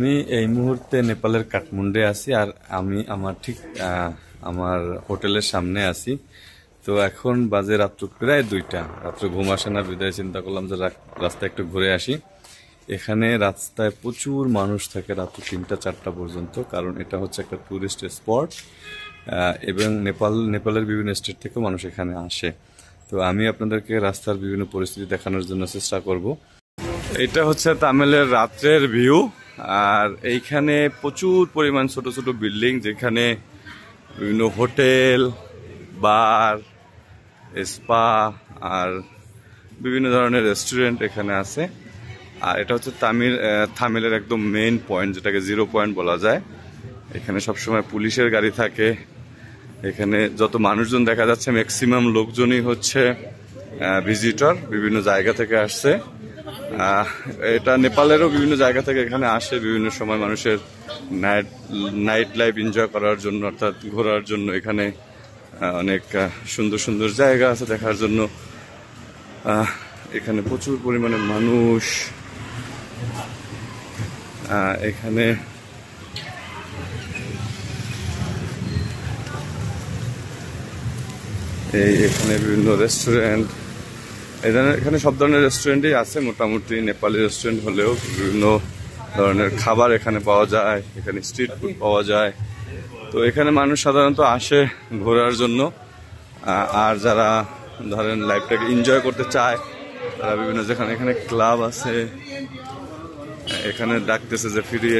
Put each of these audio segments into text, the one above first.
আমি এই মুহূর্তে নেপালের কাঠমান্ডুতে আছি আর আমি আমার ঠিক আমার হোটেলের সামনে আছি। তো এখন বাজে রাত্র প্রায় 2টা। রাত্রে ঘুম আসে না, বিদায় চিন্তা করলাম যে রাস্তায় একটু ঘুরে আসি। এখানে রাস্তায় প্রচুর মানুষ থাকে রাত্র 3টা-4টা পর্যন্ত, কারণ এটা হচ্ছে একটা টুরিস্ট স্পট এবং নেপালের বিভিন্ন স্টেট থেকেও মানুষ এখানে আসে। তো আমি আপনাদেরকে রাস্তার বিভিন্ন পরিস্থিতি দেখানোর জন্য চেষ্টা করব। এটা হচ্ছে তামিলের রাত্রের ভিউ। আর এইখানে প্রচুর পরিমাণ ছোট ছোট বিল্ডিং, যেখানে বিভিন্ন হোটেল, বার, স্পা আর বিভিন্ন ধরনের রেস্টুরেন্ট এখানে আছে। আর এটা হচ্ছে তামিলের একদম মেইন পয়েন্ট, যেটাকে 0 পয়েন্ট বলা যায়। এখানে সবসময় পুলিশের গাড়ি থাকে। এখানে যত মানুষজন দেখা যাচ্ছে ম্যাক্সিমাম লোকজনই হচ্ছে ভিজিটর, বিভিন্ন জায়গা থেকে আসছে। এটা নেপালেরও বিভিন্ন জায়গা থেকে এখানে আসে বিভিন্ন সময় মানুষের নাইট লাইফ এনজয় করার জন্য, অর্থাৎ ঘোরার জন্য। এখানে অনেক সুন্দর সুন্দর জায়গা আছে দেখার জন্য। এখানে প্রচুর পরিমাণে মানুষ। এখানে এখানে বিভিন্ন রেস্টুরেন্ট, এখানে সব ধরনের রেস্টুরেন্টই আছে মোটামুটি। নেপালি রেস্টুরেন্ট হলেও বিভিন্ন ধরনের খাবার এখানে পাওয়া যায়, এখানে স্ট্রিট ফুড পাওয়া যায়। তো এখানে মানুষ সাধারণত আসে ঘোরার জন্য। আর যারা ধরেন লাইফটাকে এনজয় করতে চায় তারা বিভিন্ন, যেখানে এখানে ক্লাব আছে, এখানে ডাকতেছে যে free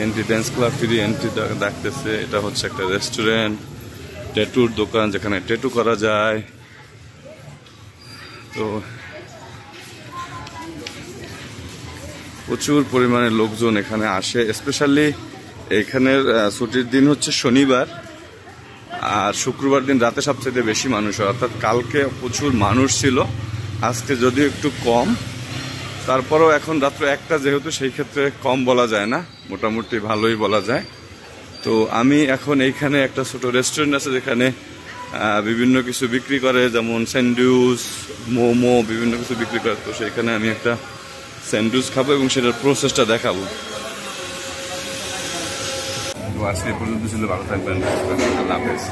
entry dance club, free entry ডাকতেছে। এটা হচ্ছে একটা রেস্টুরেন্ট, ট্যাটুর দোকান, যেখানে ট্যাটু করা যায়। তো প্রচুর পরিমাণে লোকজন এখানে আসে। স্পেশালি এখানের ছুটির দিন হচ্ছে শনিবার আর শুক্রবার দিন রাতে সবচেয়ে বেশি মানুষ হয়। অর্থাৎ কালকে প্রচুর মানুষ ছিল, আজকে যদিও একটু কম। তারপরেও এখন রাত্র 1টা যেহেতু, সেই ক্ষেত্রে কম বলা যায় না, মোটামুটি ভালোই বলা যায়। তো আমি এখন এইখানে একটা ছোট রেস্টুরেন্ট আছে যেখানে বিভিন্ন কিছু বিক্রি করে, যেমন স্যান্ডউইচ, মোমো, বিভিন্ন কিছু বিক্রি করে। তো সেইখানে আমি একটা স্যান্ডউইচ খাবো এবং সেটার প্রসেসটা দেখাবো। আজকে পর্যন্ত ছিল, ভালো থাকবেন, আল্লাহ হাফেজ।